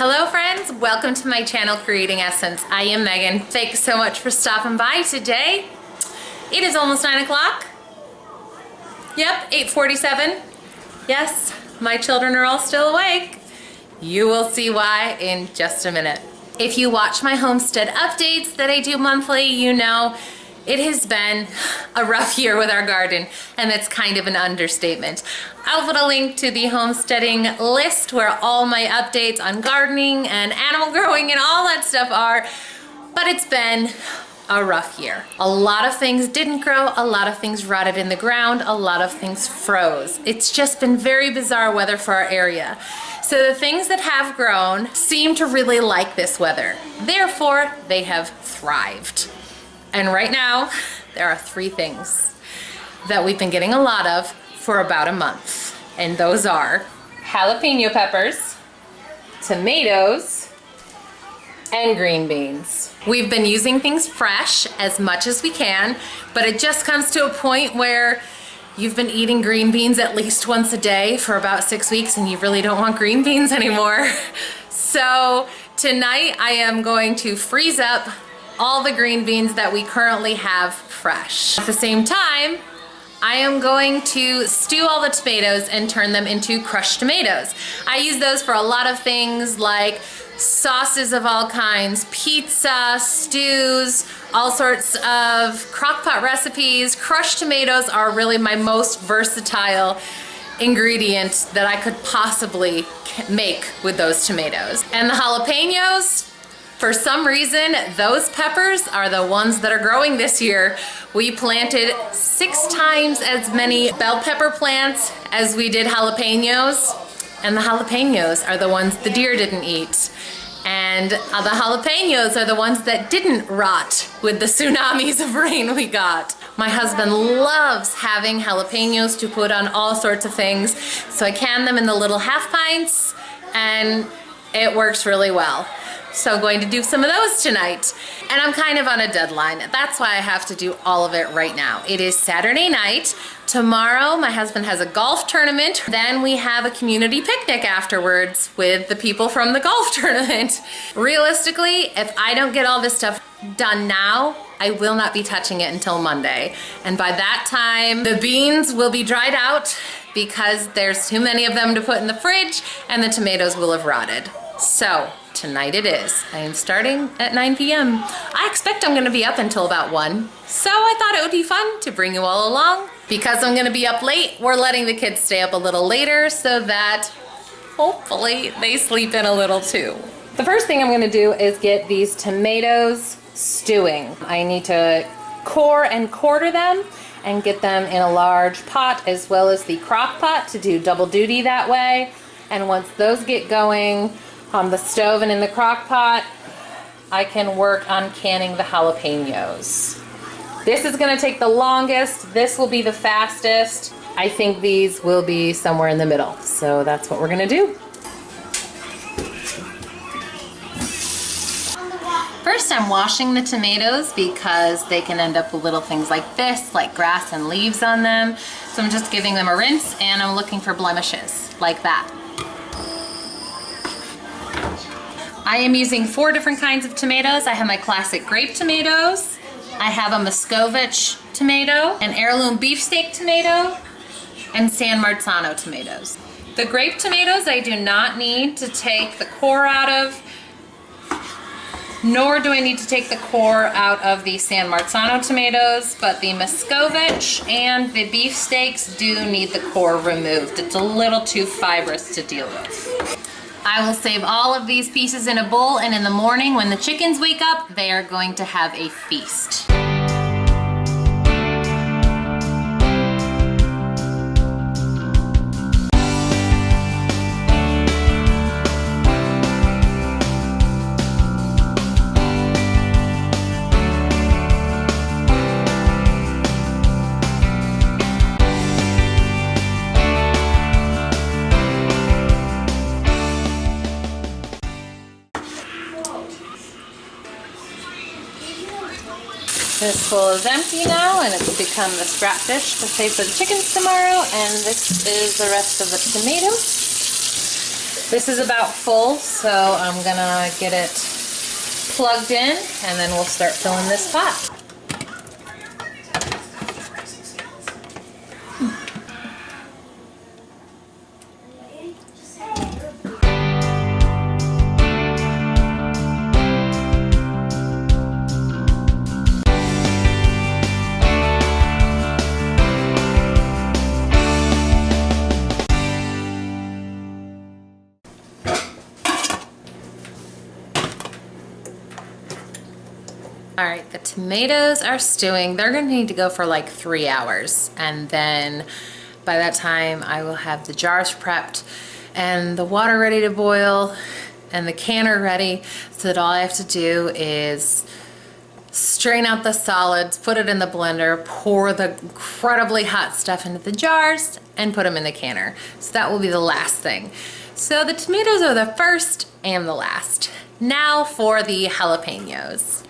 Hello friends, welcome to my channel Creating Essence. I am Megan. Thanks so much for stopping by today. It is almost 9 o'clock. Yep, 8:47. Yes, my children are all still awake. You will see why in just a minute. If you watch my homestead updates that I do monthly, you know it has been a rough year with our garden, and that's kind of an understatement. I'll put a link to the homesteading list where all my updates on gardening and animal growing and all that stuff are, but it's been a rough year. A lot of things didn't grow, a lot of things rotted in the ground, a lot of things froze. It's just been very bizarre weather for our area. So the things that have grown seem to really like this weather. Therefore, they have thrived. And right now, there are 3 things that we've been getting a lot of for about a month. And those are jalapeno peppers, tomatoes, and green beans. We've been using things fresh as much as we can, but it just comes to a point where you've been eating green beans at least once a day for about 6 weeks and you really don't want green beans anymore. So tonight I am going to freeze up all the green beans that we currently have fresh. At the same time, I am going to stew all the tomatoes and turn them into crushed tomatoes. I use those for a lot of things like sauces of all kinds, pizza, stews, all sorts of crock pot recipes. Crushed tomatoes are really my most versatile ingredient that I could possibly make with those tomatoes. And the jalapenos, for some reason, those peppers are the ones that are growing this year. We planted 6 times as many bell pepper plants as we did jalapenos, and the jalapenos are the ones the deer didn't eat. And the jalapenos are the ones that didn't rot with the tsunamis of rain we got. My husband loves having jalapenos to put on all sorts of things, so I can them in the little half pints, and it works really well. So I'm going to do some of those tonight. And I'm kind of on a deadline. That's why I have to do all of it right now. It is Saturday night. Tomorrow, my husband has a golf tournament. Then we have a community picnic afterwards with the people from the golf tournament. Realistically, if I don't get all this stuff done now, I will not be touching it until Monday. And by that time, the beans will be dried out because there's too many of them to put in the fridge, and the tomatoes will have rotted. So tonight it is. I am starting at 9 p.m. I expect I'm gonna be up until about 1. So I thought it would be fun to bring you all along. Because I'm gonna be up late, we're letting the kids stay up a little later so that hopefully they sleep in a little too. The first thing I'm gonna do is get these tomatoes stewing. I need to core and quarter them and get them in a large pot as well as the crock pot to do double duty that way. And once those get going on the stove and in the crock pot, I can work on canning the jalapenos. This is gonna take the longest. This will be the fastest. I think these will be somewhere in the middle. So that's what we're gonna do. First, I'm washing the tomatoes because they can end up with little things like this, like grass and leaves on them. So I'm just giving them a rinse, and I'm looking for blemishes like that. I am using 4 different kinds of tomatoes. I have my classic grape tomatoes, I have a Muscovich tomato, an heirloom beefsteak tomato, and San Marzano tomatoes. The grape tomatoes I do not need to take the core out of, nor do I need to take the core out of the San Marzano tomatoes, but the Muscovich and the beefsteaks do need the core removed. It's a little too fibrous to deal with. I will save all of these pieces in a bowl, and in the morning when the chickens wake up, they are going to have a feast. This bowl is empty now, and it's become the scrap dish to save for the chickens tomorrow, and this is the rest of the tomatoes. This is about full, so I'm gonna get it plugged in and then we'll start filling this pot. All right, the tomatoes are stewing. They're gonna need to go for like 3 hours. And then by that time I will have the jars prepped and the water ready to boil and the canner ready, so that all I have to do is strain out the solids, put it in the blender, pour the incredibly hot stuff into the jars and put them in the canner. So that will be the last thing. So the tomatoes are the first and the last. Now for the jalapenos.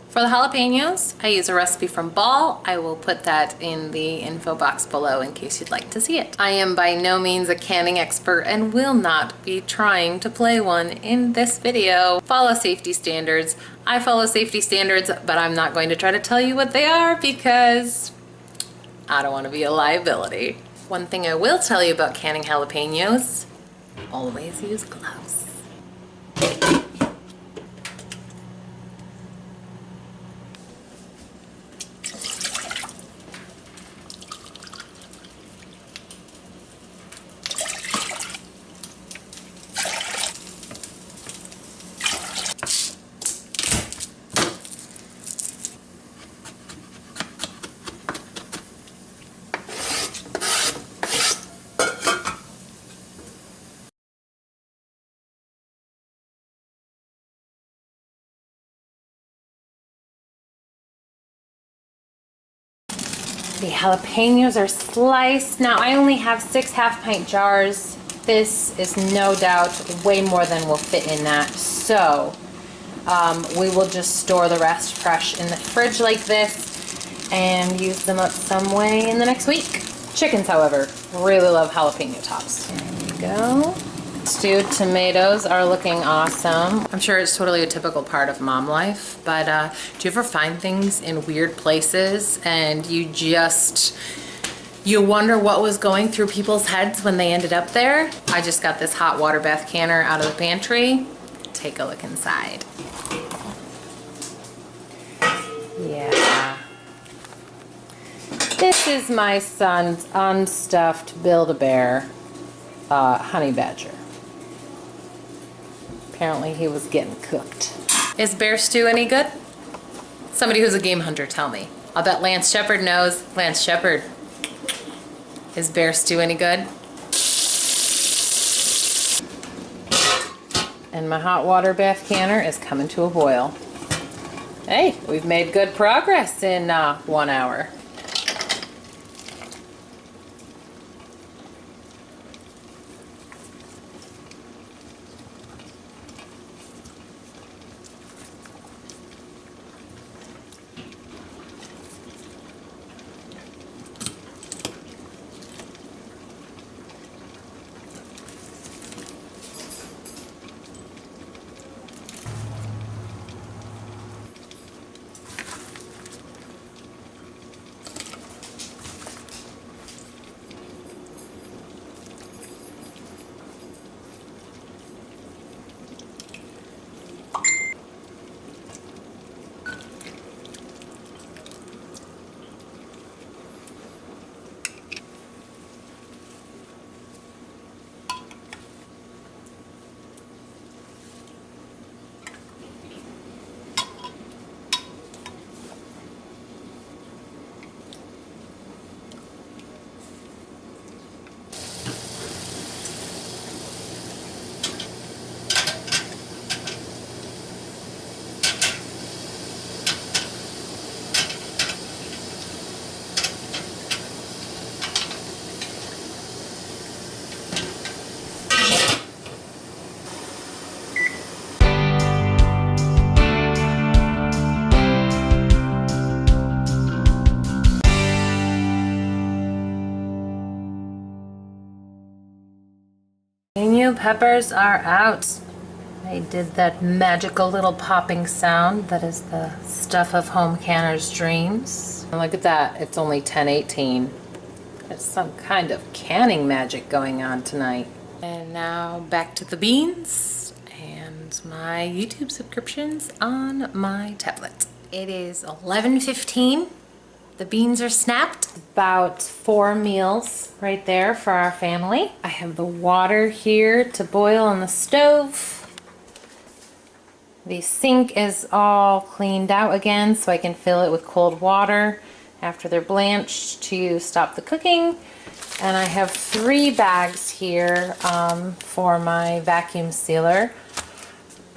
For the jalapenos, I use a recipe from Ball. I will put that in the info box below in case you'd like to see it. I am by no means a canning expert and will not be trying to play one in this video. Follow safety standards. I follow safety standards, but I'm not going to try to tell you what they are because I don't want to be a liability. One thing I will tell you about canning jalapenos, always use gloves. The jalapenos are sliced. Now I only have 6 half-pint jars. This is no doubt way more than will fit in that. So we will just store the rest fresh in the fridge like this and use them up some way in the next week. Chickens, however, really love jalapeno tops. There we go. Stewed tomatoes are looking awesome. I'm sure it's totally a typical part of mom life, but do you ever find things in weird places and you wonder what was going through people's heads when they ended up there? I just got this hot water bath canner out of the pantry. Take a look inside. Yeah. This is my son's unstuffed Build-A-Bear honey badger. Apparently he was getting cooked. Is bear stew any good? Somebody who's a game hunter, tell me. I'll bet Lance Shepherd knows. Lance Shepherd, is bear stew any good? And my hot water bath canner is coming to a boil. Hey, we've made good progress in 1 hour. new peppers are out. I did that magical little popping sound that is the stuff of home canners' dreams. And look at that, it's only 10:18. There's some kind of canning magic going on tonight. And now back to the beans and my YouTube subscriptions on my tablet. It is 11:15. The beans are snapped. About 4 meals right there for our family. I have the water here to boil on the stove. The sink is all cleaned out again so I can fill it with cold water after they're blanched to stop the cooking. And I have 3 bags here for my vacuum sealer.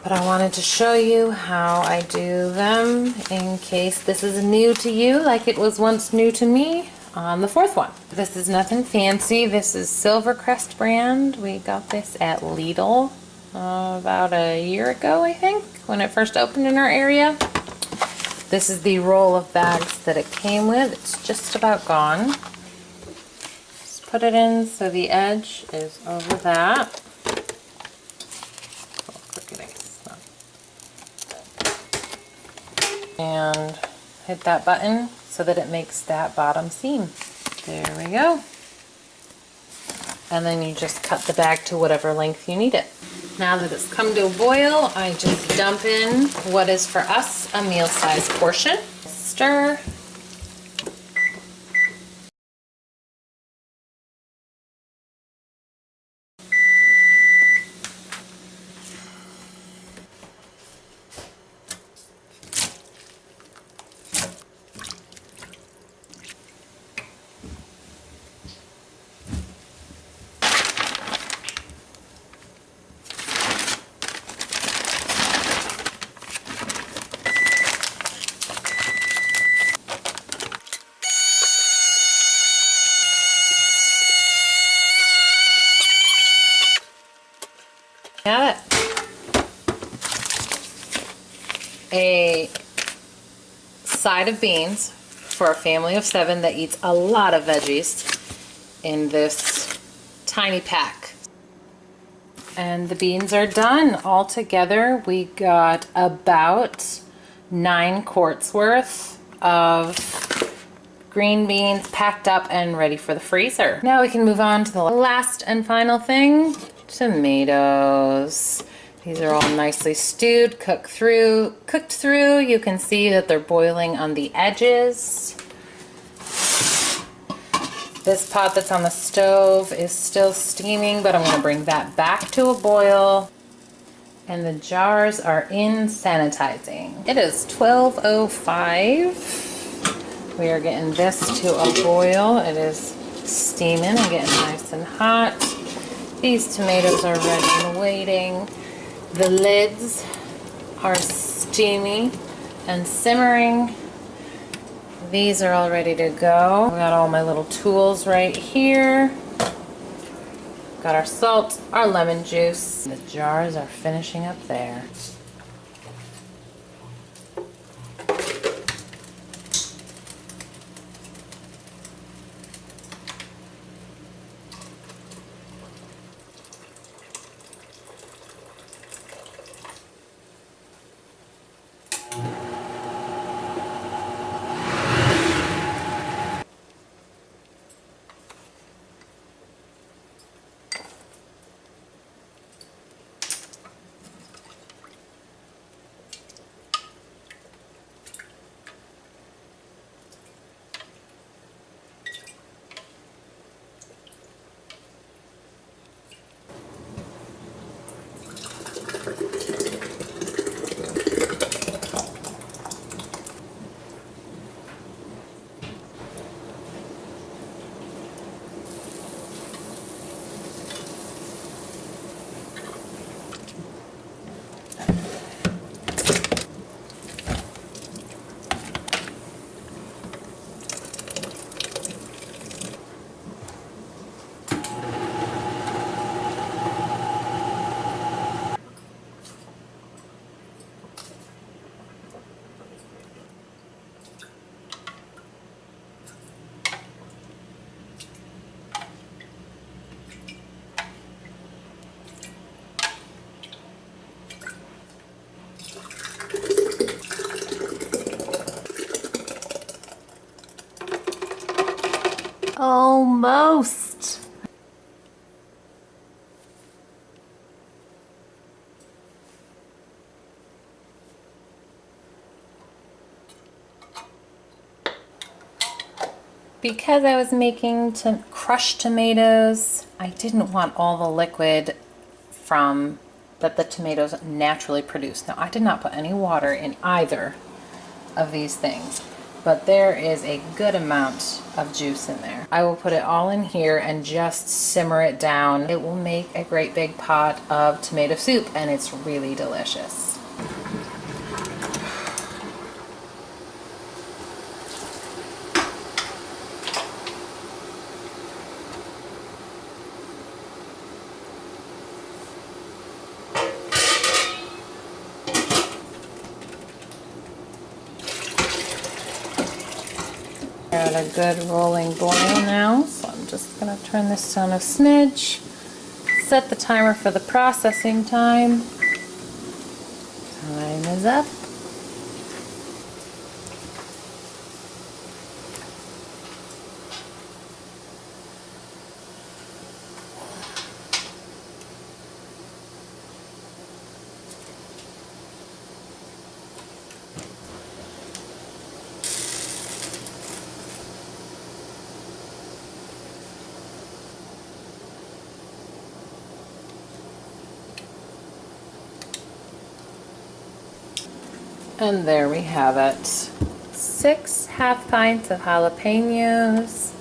But I wanted to show you how I do them in case this is new to you like it was once new to me on the 4th one. This is nothing fancy. This is Silvercrest brand. We got this at Lidl about a year ago, I think, when it first opened in our area. This is the roll of bags that it came with. It's just about gone. Just put it in so the edge is over that. And hit that button so that it makes that bottom seam. There we go. And then you just cut the bag to whatever length you need it. Now that it's come to a boil, I just dump in what is for us a meal-sized portion. Stir. Got it. A side of beans for a family of 7 that eats a lot of veggies in this tiny pack. And the beans are done. All together we got about 9 quarts worth of green beans packed up and ready for the freezer. Now we can move on to the last and final thing. Tomatoes. These are all nicely stewed, cooked through. You can see that they're boiling on the edges. This pot that's on the stove is still steaming, but I'm going to bring that back to a boil. And the jars are in sanitizing. It is 12:05. We are getting this to a boil. It is steaming and getting nice and hot. These tomatoes are ready and waiting. The lids are steamy and simmering. These are all ready to go. I've got all my little tools right here. Got our salt, our lemon juice. The jars are finishing up there. Almost. Because I was making crushed tomatoes, I didn't want all the liquid from that the tomatoes naturally produce. Now, I did not put any water in either of these things, but there is a good amount of juice in there. I will put it all in here and just simmer it down. It will make a great big pot of tomato soup, and it's really delicious. Got a good rolling boil now, so I'm just going to turn this down a smidge, set the timer for the processing time. Time is up. And there we have it. 6 half pints of jalapenos,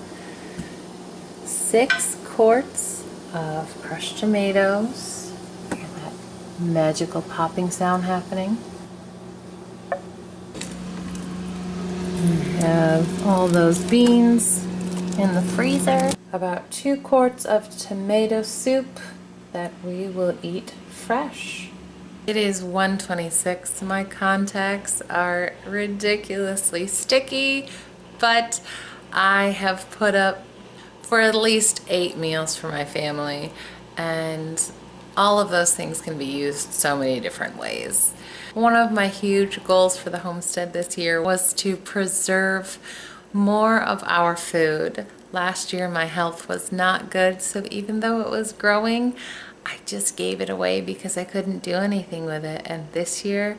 6 quarts of crushed tomatoes. Hear that magical popping sound happening. We have all those beans in the freezer. About 2 quarts of tomato soup that we will eat fresh. It is 1:26. My contacts are ridiculously sticky, but I have put up for at least 8 meals for my family, and all of those things can be used so many different ways. One of my huge goals for the homestead this year was to preserve more of our food. Last year my health was not good, so even though it was growing, I just gave it away because I couldn't do anything with it. And this year,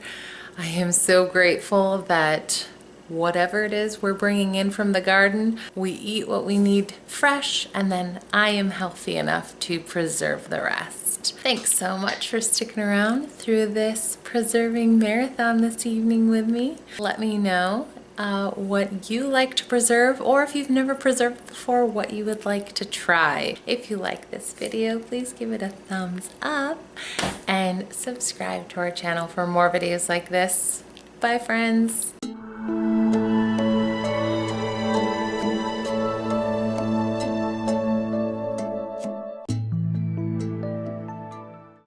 I am so grateful that whatever it is we're bringing in from the garden, we eat what we need fresh, and then I am healthy enough to preserve the rest. Thanks so much for sticking around through this preserving marathon this evening with me. Let me know what you like to preserve, or if you've never preserved before, what you would like to try. If you like this video, please give it a thumbs up and subscribe to our channel for more videos like this. Bye, friends.